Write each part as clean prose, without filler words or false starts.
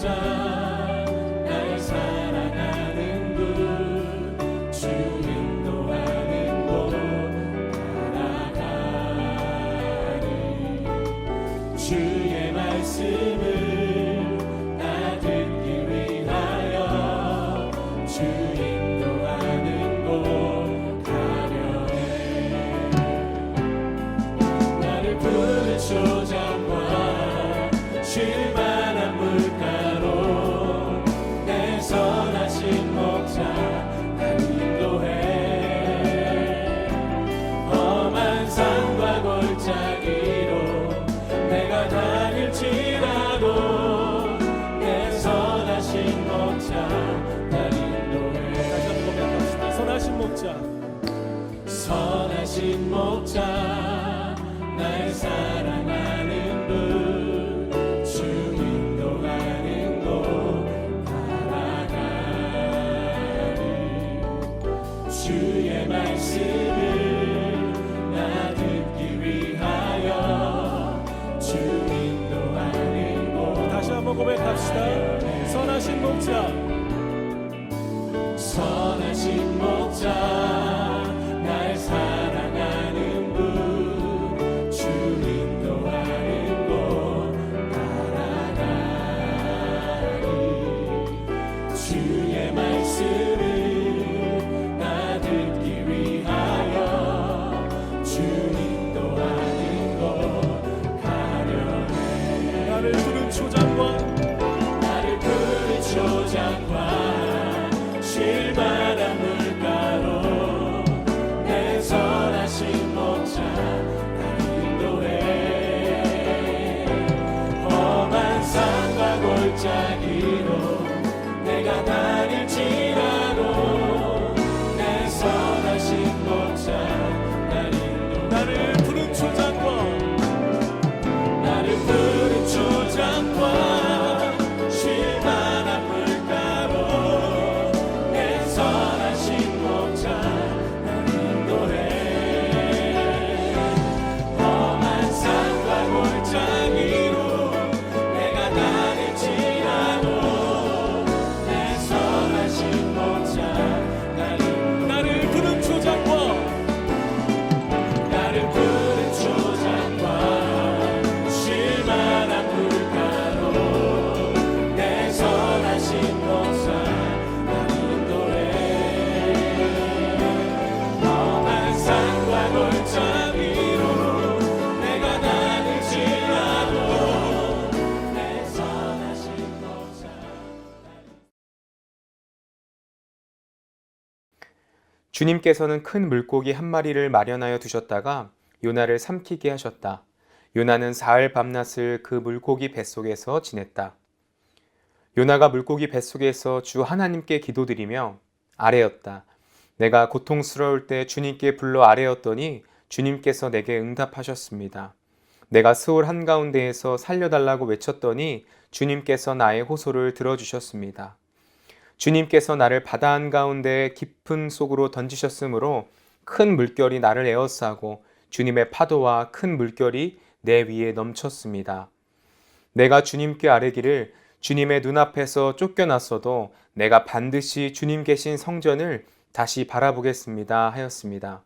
목자 날 사랑하는 분 주 인도하는 곳 따라가리 주의 말씀을 나 듣기 위하여 주 인도하는 곳 가려 해 나를 푸른 초장과 쉴 만한 물가로 내 선하신 목자 날 인도해 험한 산과 골짜기로 내가 다닐지라도 내 선하신 목자 날 인도해 다시 한번 고백합시다. 선하신 목자 선하신 목자 날 사랑하는 분 주 인도하는 곳 따라가리 주의 말씀을 나 듣기 위하여 주 인도하는 곳 다시 한번 고백합시다. 선하신 목자 선하신 목자 날 사랑하는 분 주 인도하는 곳 따라가리 주의 말씀을 나 듣기 위하여 주 인도하는 곳 가려해 나를 푸른 초장과 쉴만한 물가로 내 선하신 목자 날 인도해 험한 산과 골짜기로 내가 다닐지라도 내 선하신 목자 날 인도해 나를 푸른 초장과 쉴만한 물가로 내 선하신 목자 날 인도해 험한 산과 골짜기로 내가 다닐지라도 내 선하신 목자 날 인도해 나를 푸른 초장과 쉴만한 물가로 내 선하신 목자 날 인도해 험한 산과 골짜기로 내가 다닐지라도 내 선하신 목자 주님께서는 큰 물고기 한 마리를 마련하여 두셨다가 요나를 삼키게 하셨다. 요나는 사흘 밤낮을 그 물고기 뱃속에서 지냈다. 요나가 물고기 뱃속에서 주 하나님께 기도드리며 아뢰었다. 내가 고통스러울 때 주님께 불러 아뢰었더니 주님께서 내게 응답하셨습니다. 내가 스올 한가운데에서 살려달라고 외쳤더니 주님께서 나의 호소를 들어주셨습니다. 주님께서 나를 바다 한가운데 깊은 속으로 던지셨으므로 큰 물결이 나를 에워싸고 주님의 파도와 큰 물결이 내 위에 넘쳤습니다. 내가 주님께 아뢰기를 주님의 눈앞에서 쫓겨났어도 내가 반드시 주님 계신 성전을 다시 바라보겠습니다 하였습니다.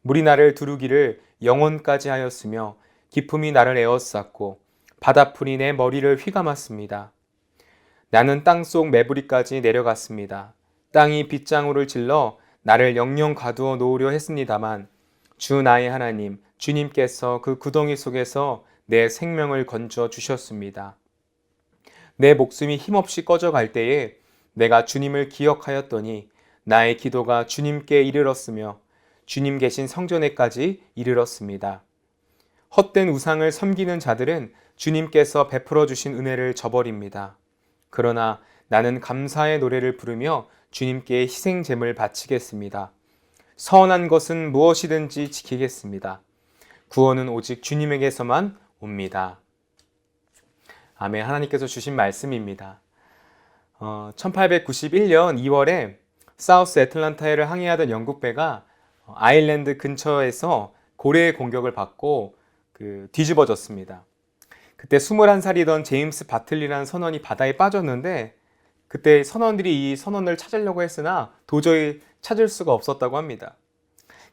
물이 나를 두르기를 영혼까지 하였으며 기품이 나를 에워쌌고 바다풀이 내 머리를 휘감았습니다. 나는 땅속 매부리까지 내려갔습니다. 땅이 빗장울을 질러 나를 영영 가두어 놓으려 했습니다만 주 나의 하나님 주님께서 그 구덩이 속에서 내 생명을 건져 주셨습니다. 내 목숨이 힘없이 꺼져갈 때에 내가 주님을 기억하였더니 나의 기도가 주님께 이르렀으며 주님 계신 성전에까지 이르렀습니다. 헛된 우상을 섬기는 자들은 주님께서 베풀어 주신 은혜를 저버립니다. 그러나 나는 감사의 노래를 부르며 주님께 희생제물 바치겠습니다. 선한 것은 무엇이든지 지키겠습니다. 구원은 오직 주님에게서만 옵니다. 아멘. 하나님께서 주신 말씀입니다. 1891년 2월에 사우스 애틀란타해를 항해하던 영국배가 아일랜드 근처에서 고래의 공격을 받고 뒤집어졌습니다. 그때 21살이던 제임스 바틀리라는 선원이 바다에 빠졌는데 그때 선원들이 이 선원을 찾으려고 했으나 도저히 찾을 수가 없었다고 합니다.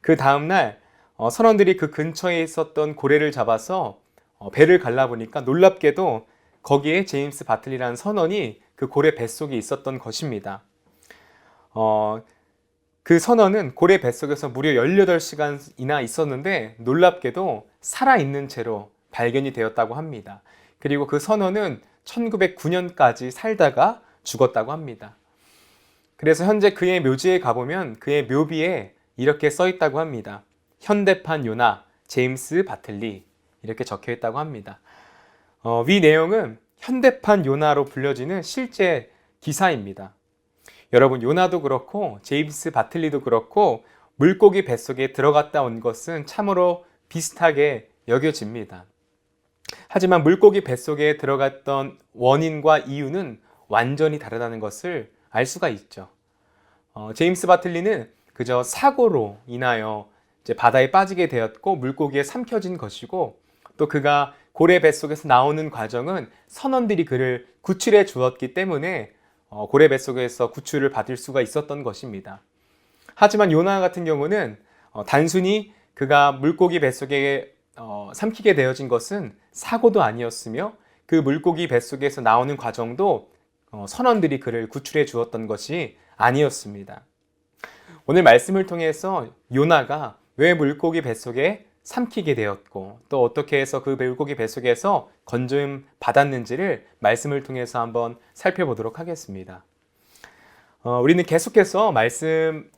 그 다음날 선원들이 그 근처에 있었던 고래를 잡아서 배를 갈라보니까 놀랍게도 거기에 제임스 바틀리라는 선원이 그 고래 뱃속에 있었던 것입니다. 그 선원은 고래 뱃속에서 무려 18시간이나 있었는데 놀랍게도 살아있는 채로 발견이 되었다고 합니다. 그리고 그 선원은 1909년까지 살다가 죽었다고 합니다. 그래서 현재 그의 묘지에 가보면 그의 묘비에 이렇게 써 있다고 합니다. 현대판 요나 제임스 바틀리 이렇게 적혀 있다고 합니다. 위 내용은 현대판 요나로 불려지는 실제 기사입니다. 여러분, 요나도 그렇고 제임스 바틀리도 그렇고 물고기 뱃속에 들어갔다 온 것은 참으로 비슷하게 여겨집니다. 하지만 물고기 뱃속에 들어갔던 원인과 이유는 완전히 다르다는 것을 알 수가 있죠. 제임스 바틀리는 그저 사고로 인하여 이제 바다에 빠지게 되었고 물고기에 삼켜진 것이고, 또 그가 고래 뱃속에서 나오는 과정은 선원들이 그를 구출해 주었기 때문에 고래 뱃속에서 구출을 받을 수가 있었던 것입니다. 하지만 요나 같은 경우는 단순히 그가 물고기 뱃속에 삼키게 되어진 것은 사고도 아니었으며 그 물고기 뱃속에서 나오는 과정도 선원들이 그를 구출해 주었던 것이 아니었습니다. 오늘 말씀을 통해서 요나가 왜 물고기 뱃속에 삼키게 되었고 또 어떻게 해서 그 물고기 뱃속에서 건짐 받았는지를 말씀을 통해서 한번 살펴보도록 하겠습니다. 우리는 계속해서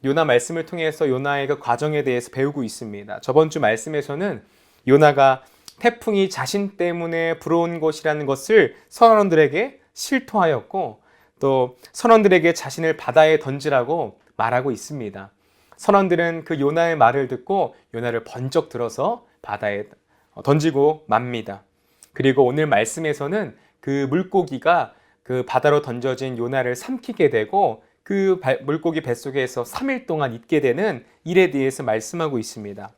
요나 말씀을 통해서 요나의 그 과정에 대해서 배우고 있습니다. 저번 주 말씀에서는 요나가 태풍이 자신 때문에 불어온 것이라는 것을 선원들에게 실토하였고 또 선원들에게 자신을 바다에 던지라고 말하고 있습니다. 선원들은 그 요나의 말을 듣고 요나를 번쩍 들어서 바다에 던지고 맙니다. 그리고 오늘 말씀에서는 그 물고기가 그 바다로 던져진 요나를 삼키게 되고 그 물고기 뱃속에서 3일 동안 있게 되는 일에 대해서 말씀하고 있습니다.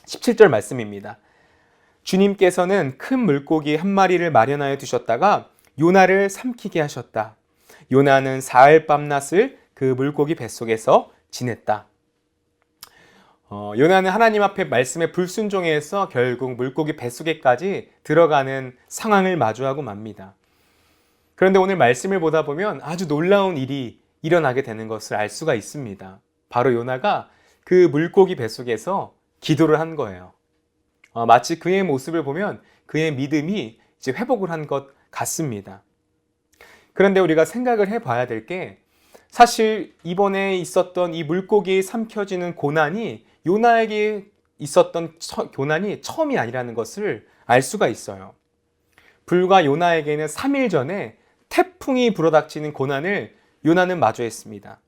17절 말씀입니다. 주님께서는 큰 물고기 한 마리를 마련하여 두셨다가 요나를 삼키게 하셨다. 요나는 사흘 밤낮을 그 물고기 뱃속에서 지냈다. 요나는 하나님 앞에 말씀에 불순종해서 결국 물고기 뱃속에까지 들어가는 상황을 마주하고 맙니다. 그런데 오늘 말씀을 보다 보면 아주 놀라운 일이 일어나게 되는 것을 알 수가 있습니다. 바로 요나가 그 물고기 뱃속에서 기도를 한 거예요. 마치 그의 모습을 보면 그의 믿음이 이제 회복을 한 것 같습니다. 그런데 우리가 생각을 해봐야 될 게 사실 이번에 있었던 이 물고기에 삼켜지는 고난이 요나에게 있었던 고난이 처음이 아니라는 것을 알 수가 있어요. 불과 요나에게는 3일 전에 태풍이 불어닥치는 고난을 요나는 마주했습니다.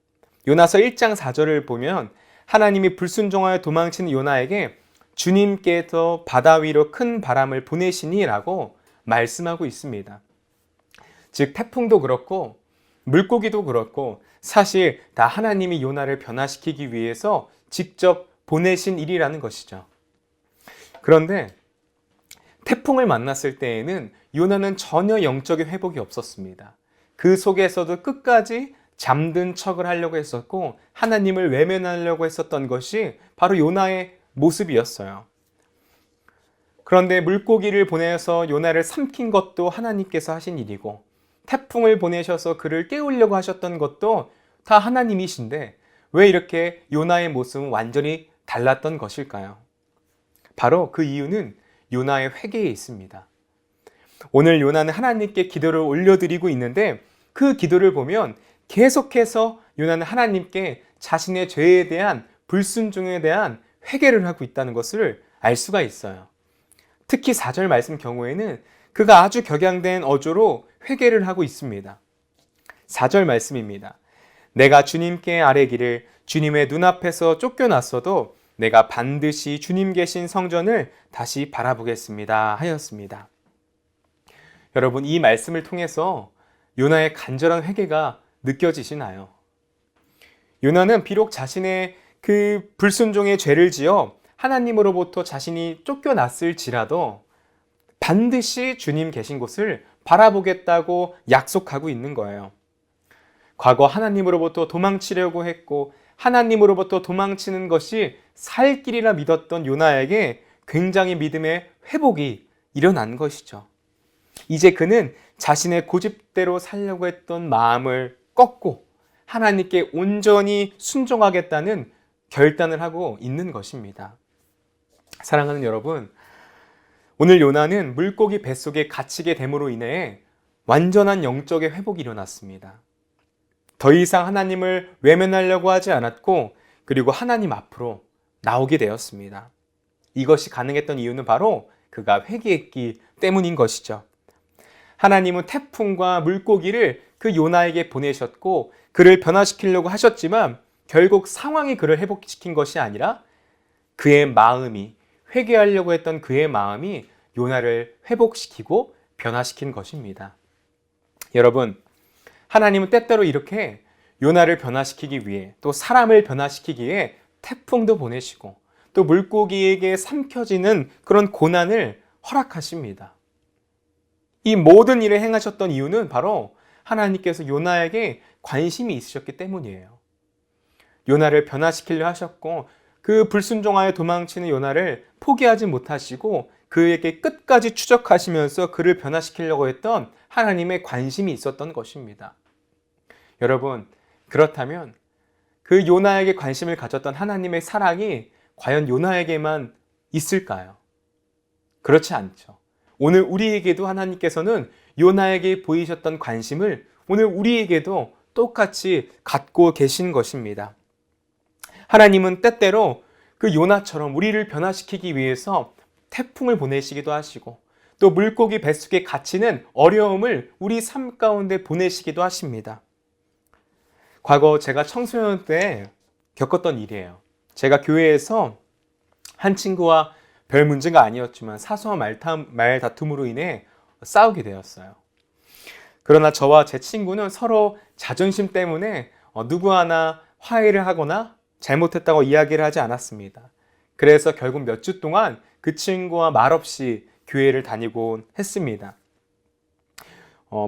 요나서 1장 4절을 보면 하나님이 불순종하여 도망치는 요나에게 주님께서 바다 위로 큰 바람을 보내시니 라고 말씀하고 있습니다. 즉 태풍도 그렇고 물고기도 그렇고 사실 다 하나님이 요나를 변화시키기 위해서 직접 보내신 일이라는 것이죠. 그런데 태풍을 만났을 때에는 요나는 전혀 영적인 회복이 없었습니다. 그 속에서도 끝까지 잠든 척을 하려고 했었고 하나님을 외면하려고 했었던 것이 바로 요나의 모습이었어요. 그런데 물고기를 보내서 요나를 삼킨 것도 하나님께서 하신 일이고 태풍을 보내셔서 그를 깨우려고 하셨던 것도 다 하나님이신데 왜 이렇게 요나의 모습은 완전히 달랐던 것일까요? 바로 그 이유는 요나의 회개에 있습니다. 오늘 요나는 하나님께 기도를 올려드리고 있는데 그 기도를 보면 계속해서 요나는 하나님께 자신의 죄에 대한 불순종에 대한 회개를 하고 있다는 것을 알 수가 있어요. 특히 4절 말씀 경우에는 그가 아주 격양된 어조로 회개를 하고 있습니다. 4절 말씀입니다. 내가 주님께 아뢰기를 주님의 눈앞에서 쫓겨났어도 내가 반드시 주님 계신 성전을 다시 바라보겠습니다 하였습니다. 여러분, 이 말씀을 통해서 요나의 간절한 회개가 느껴지시나요? 요나는 비록 자신의 그 불순종의 죄를 지어 하나님으로부터 자신이 쫓겨났을지라도 반드시 주님 계신 곳을 바라보겠다고 약속하고 있는 거예요. 과거 하나님으로부터 도망치려고 했고 하나님으로부터 도망치는 것이 살 길이라 믿었던 요나에게 굉장히 믿음의 회복이 일어난 것이죠. 이제 그는 자신의 고집대로 살려고 했던 마음을 꺾고 하나님께 온전히 순종하겠다는 결단을 하고 있는 것입니다. 사랑하는 여러분, 오늘 요나는 물고기 뱃속에 갇히게 됨으로 인해 완전한 영적의 회복이 일어났습니다. 더 이상 하나님을 외면하려고 하지 않았고 그리고 하나님 앞으로 나오게 되었습니다. 이것이 가능했던 이유는 바로 그가 회개했기 때문인 것이죠. 하나님은 태풍과 물고기를 그 요나에게 보내셨고 그를 변화시키려고 하셨지만 결국 상황이 그를 회복시킨 것이 아니라 그의 마음이, 회개하려고 했던 그의 마음이 요나를 회복시키고 변화시킨 것입니다. 여러분, 하나님은 때때로 이렇게 요나를 변화시키기 위해 또 사람을 변화시키기에 태풍도 보내시고 또 물고기에게 삼켜지는 그런 고난을 허락하십니다. 이 모든 일을 행하셨던 이유는 바로 하나님께서 요나에게 관심이 있으셨기 때문이에요. 요나를 변화시키려 하셨고 그 불순종하여 도망치는 요나를 포기하지 못하시고 그에게 끝까지 추적하시면서 그를 변화시키려고 했던 하나님의 관심이 있었던 것입니다. 여러분, 그렇다면 그 요나에게 관심을 가졌던 하나님의 사랑이 과연 요나에게만 있을까요? 그렇지 않죠. 오늘 우리에게도 하나님께서는 요나에게 보이셨던 관심을 오늘 우리에게도 똑같이 갖고 계신 것입니다. 하나님은 때때로 그 요나처럼 우리를 변화시키기 위해서 태풍을 보내시기도 하시고 또 물고기 뱃속에 갇히는 어려움을 우리 삶 가운데 보내시기도 하십니다. 과거 제가 청소년 때 겪었던 일이에요. 제가 교회에서 한 친구와 별 문제가 아니었지만 사소한 말다툼으로 인해 싸우게 되었어요. 그러나 저와 제 친구는 서로 자존심 때문에 누구 하나 화해를 하거나 잘못했다고 이야기를 하지 않았습니다. 그래서 결국 몇 주 동안 그 친구와 말없이 교회를 다니곤 했습니다.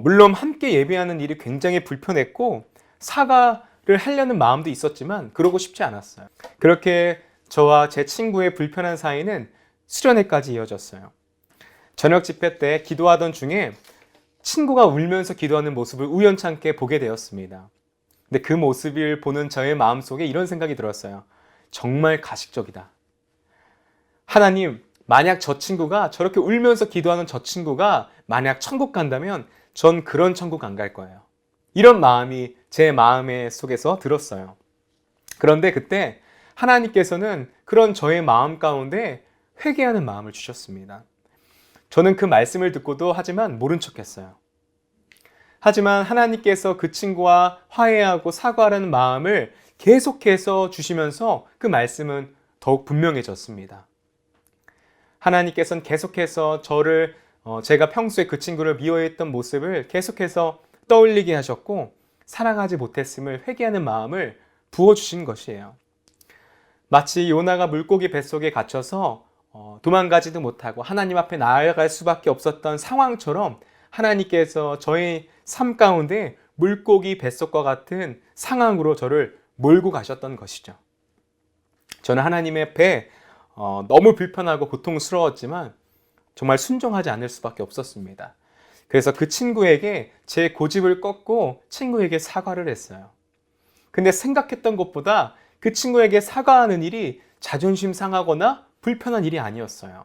물론 함께 예배하는 일이 굉장히 불편했고 사과를 하려는 마음도 있었지만 그러고 싶지 않았어요. 그렇게 저와 제 친구의 불편한 사이는 수련회까지 이어졌어요. 저녁 집회 때 기도하던 중에 친구가 울면서 기도하는 모습을 우연찮게 보게 되었습니다. 근데 그 모습을 보는 저의 마음속에 이런 생각이 들었어요. 정말 가식적이다. 하나님, 만약 저 친구가 저렇게 울면서 기도하는 저 친구가 만약 천국 간다면 전 그런 천국 안 갈 거예요. 이런 마음이 제 마음의 속에서 들었어요. 그런데 그때 하나님께서는 그런 저의 마음 가운데 회개하는 마음을 주셨습니다. 저는 그 말씀을 듣고도 하지만 모른 척했어요. 하지만 하나님께서 그 친구와 화해하고 사과하는 마음을 계속해서 주시면서 그 말씀은 더욱 분명해졌습니다. 하나님께서는 계속해서 제가 평소에 그 친구를 미워했던 모습을 계속해서 떠올리게 하셨고 사랑하지 못했음을 회개하는 마음을 부어주신 것이에요. 마치 요나가 물고기 뱃속에 갇혀서 도망가지도 못하고 하나님 앞에 나아갈 수밖에 없었던 상황처럼 하나님께서 저의 삶 가운데 물고기 뱃속과 같은 상황으로 저를 몰고 가셨던 것이죠. 저는 하나님의 앞에 너무 불편하고 고통스러웠지만 정말 순종하지 않을 수밖에 없었습니다. 그래서 그 친구에게 제 고집을 꺾고 친구에게 사과를 했어요. 근데 생각했던 것보다 그 친구에게 사과하는 일이 자존심 상하거나 불편한 일이 아니었어요.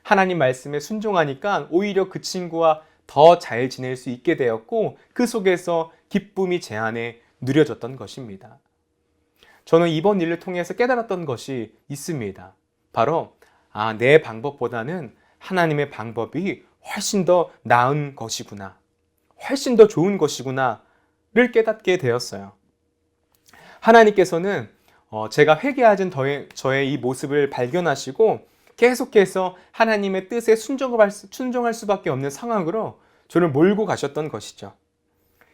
하나님 말씀에 순종하니까 오히려 그 친구와 더 잘 지낼 수 있게 되었고 그 속에서 기쁨이 제 안에 누려졌던 것입니다. 저는 이번 일을 통해서 깨달았던 것이 있습니다. 바로 내 방법보다는 하나님의 방법이 훨씬 더 나은 것이구나, 훨씬 더 좋은 것이구나를 깨닫게 되었어요. 하나님께서는 제가 회개하진 저의 이 모습을 발견하시고 계속해서 하나님의 뜻에 순종할 수밖에 없는 상황으로 저를 몰고 가셨던 것이죠.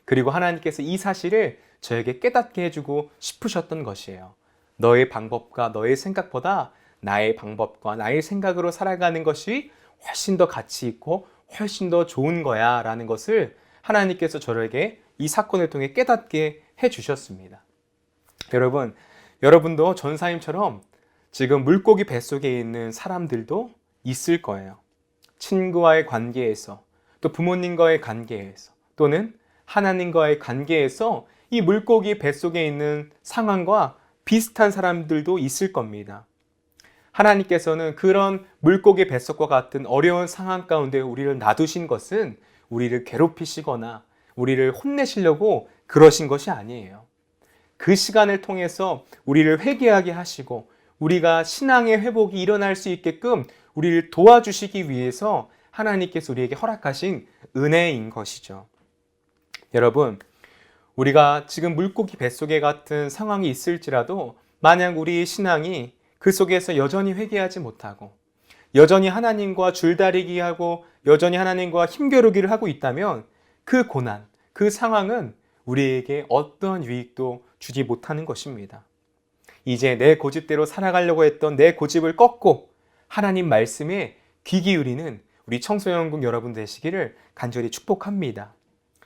그리고 하나님께서 이 사실을 저에게 깨닫게 해주고 싶으셨던 것이에요. 너의 방법과 너의 생각보다 나의 방법과 나의 생각으로 살아가는 것이 훨씬 더 가치 있고 훨씬 더 좋은 거야 라는 것을 하나님께서 저에게 이 사건을 통해 깨닫게 해주셨습니다. 여러분도 전사님처럼 지금 물고기 뱃속에 있는 사람들도 있을 거예요. 친구와의 관계에서, 또 부모님과의 관계에서, 또는 하나님과의 관계에서 이 물고기 뱃속에 있는 상황과 비슷한 사람들도 있을 겁니다. 하나님께서는 그런 물고기 뱃속과 같은 어려운 상황 가운데 우리를 놔두신 것은 우리를 괴롭히시거나 우리를 혼내시려고 그러신 것이 아니에요. 그 시간을 통해서 우리를 회개하게 하시고 우리가 신앙의 회복이 일어날 수 있게끔 우리를 도와주시기 위해서 하나님께서 우리에게 허락하신 은혜인 것이죠. 여러분, 우리가 지금 물고기 뱃속에 같은 상황이 있을지라도 만약 우리의 신앙이 그 속에서 여전히 회개하지 못하고 여전히 하나님과 줄다리기 하고 여전히 하나님과 힘겨루기를 하고 있다면 그 고난, 그 상황은 우리에게 어떠한 유익도 주지 못하는 것입니다. 이제 내 고집대로 살아가려고 했던 내 고집을 꺾고 하나님 말씀에 귀 기울이는 우리 청소년국 여러분 되시기를 간절히 축복합니다.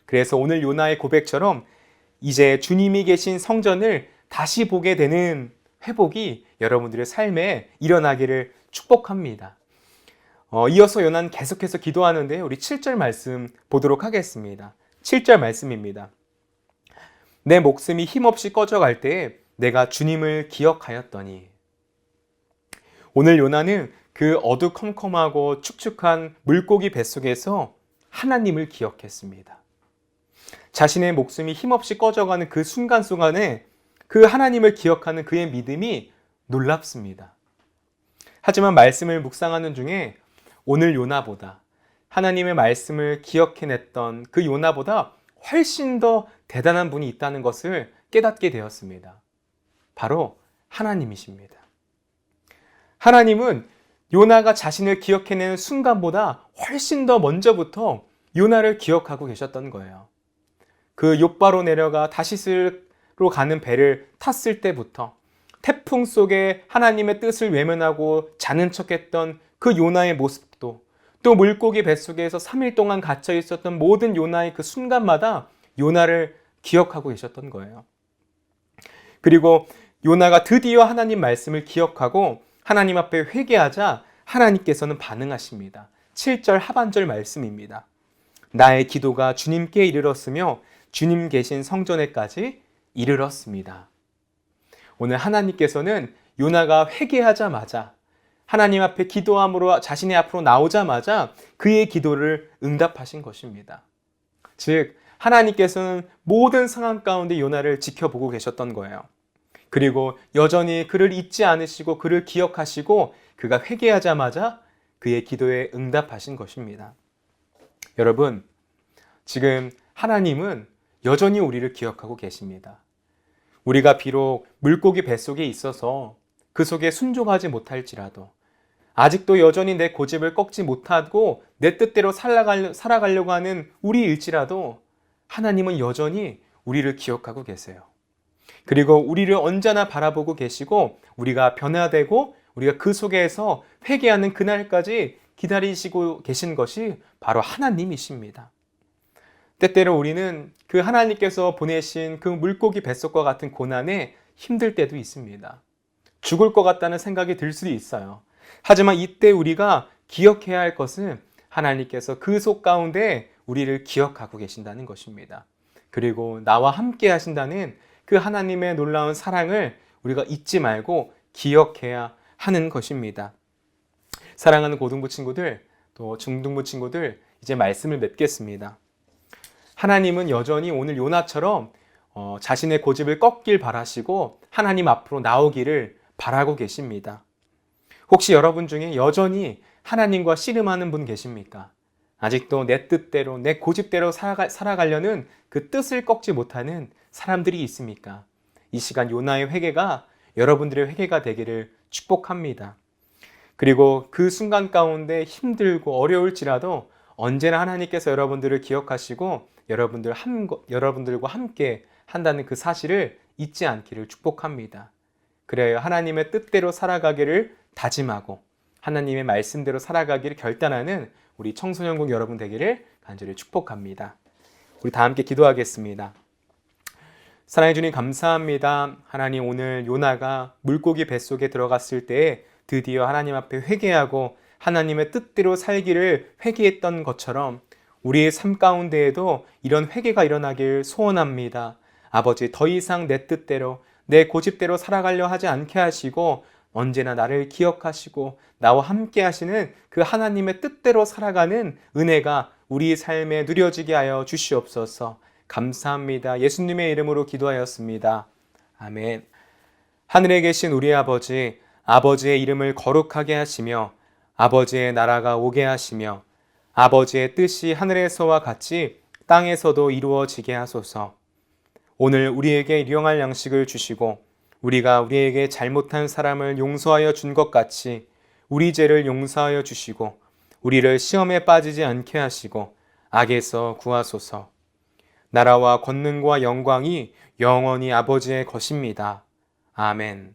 그래서 오늘 요나의 고백처럼 이제 주님이 계신 성전을 다시 보게 되는 회복이 여러분들의 삶에 일어나기를 축복합니다. 이어서 요나는 계속해서 기도하는데 우리 7절 말씀 보도록 하겠습니다. 7절 말씀입니다. 내 목숨이 힘없이 꺼져갈 때에 내가 주님을 기억하였더니. 오늘 요나는 그 어두컴컴하고 축축한 물고기 뱃속에서 하나님을 기억했습니다. 자신의 목숨이 힘없이 꺼져가는 그 순간순간에 그 하나님을 기억하는 그의 믿음이 놀랍습니다. 하지만 말씀을 묵상하는 중에 오늘 요나보다 하나님의 말씀을 기억해냈던 그 요나보다 훨씬 더 대단한 분이 있다는 것을 깨닫게 되었습니다. 바로 하나님이십니다. 하나님은 요나가 자신을 기억해내는 순간보다 훨씬 더 먼저부터 요나를 기억하고 계셨던 거예요. 그 욥바로 내려가 다시스로 가는 배를 탔을 때부터 태풍 속에 하나님의 뜻을 외면하고 자는 척했던 그 요나의 모습도, 또 물고기 뱃속에서 3일 동안 갇혀 있었던 모든 요나의 그 순간마다 요나를 기억하고 계셨던 거예요. 그리고 요나가 드디어 하나님 말씀을 기억하고 하나님 앞에 회개하자 하나님께서는 반응하십니다. 7절 하반절 말씀입니다. 나의 기도가 주님께 이르렀으며 주님 계신 성전에까지 이르렀습니다. 오늘 하나님께서는 요나가 회개하자마자 하나님 앞에 기도함으로 자신의 앞으로 나오자마자 그의 기도를 응답하신 것입니다. 즉 하나님께서는 모든 상황 가운데 요나를 지켜보고 계셨던 거예요. 그리고 여전히 그를 잊지 않으시고 그를 기억하시고 그가 회개하자마자 그의 기도에 응답하신 것입니다. 여러분, 지금 하나님은 여전히 우리를 기억하고 계십니다. 우리가 비록 물고기 뱃속에 있어서 그 속에 순종하지 못할지라도 아직도 여전히 내 고집을 꺾지 못하고 내 뜻대로 살아가려고 하는 우리일지라도 하나님은 여전히 우리를 기억하고 계세요. 그리고 우리를 언제나 바라보고 계시고 우리가 변화되고 우리가 그 속에서 회개하는 그날까지 기다리시고 계신 것이 바로 하나님이십니다. 때때로 우리는 그 하나님께서 보내신 그 물고기 뱃속과 같은 고난에 힘들 때도 있습니다. 죽을 것 같다는 생각이 들 수도 있어요. 하지만 이때 우리가 기억해야 할 것은 하나님께서 그 속 가운데 우리를 기억하고 계신다는 것입니다. 그리고 나와 함께 하신다는 그 하나님의 놀라운 사랑을 우리가 잊지 말고 기억해야 하는 것입니다. 사랑하는 고등부 친구들, 또 중등부 친구들, 이제 말씀을 맺겠습니다. 하나님은 여전히 오늘 요나처럼 자신의 고집을 꺾길 바라시고 하나님 앞으로 나오기를 바라고 계십니다. 혹시 여러분 중에 여전히 하나님과 씨름하는 분 계십니까? 아직도 내 뜻대로, 내 고집대로 살아가려는 그 뜻을 꺾지 못하는 사람들이 있습니까? 이 시간 요나의 회개가 여러분들의 회개가 되기를 축복합니다. 그리고 그 순간 가운데 힘들고 어려울지라도 언제나 하나님께서 여러분들을 기억하시고 여러분들과 함께 한다는 그 사실을 잊지 않기를 축복합니다. 그래야 하나님의 뜻대로 살아가기를 다짐하고 하나님의 말씀대로 살아가기를 결단하는 우리 청소년국 여러분 되기를 간절히 축복합니다. 우리 다 함께 기도하겠습니다. 사랑해 주님 감사합니다. 하나님, 오늘 요나가 물고기 뱃속에 들어갔을 때에 드디어 하나님 앞에 회개하고 하나님의 뜻대로 살기를 회개했던 것처럼 우리의 삶 가운데에도 이런 회개가 일어나길 소원합니다. 아버지, 더 이상 내 뜻대로 내 고집대로 살아가려 하지 않게 하시고 언제나 나를 기억하시고 나와 함께 하시는 그 하나님의 뜻대로 살아가는 은혜가 우리 삶에 누려지게 하여 주시옵소서. 감사합니다. 예수님의 이름으로 기도하였습니다. 아멘. 하늘에 계신 우리 아버지, 아버지의 이름을 거룩하게 하시며 아버지의 나라가 오게 하시며 아버지의 뜻이 하늘에서와 같이 땅에서도 이루어지게 하소서. 오늘 우리에게 일용할 양식을 주시고 우리가 우리에게 잘못한 사람을 용서하여 준 것 같이 우리 죄를 용서하여 주시고 우리를 시험에 빠지지 않게 하시고 악에서 구하소서. 나라와 권능과 영광이 영원히 아버지의 것입니다. 아멘.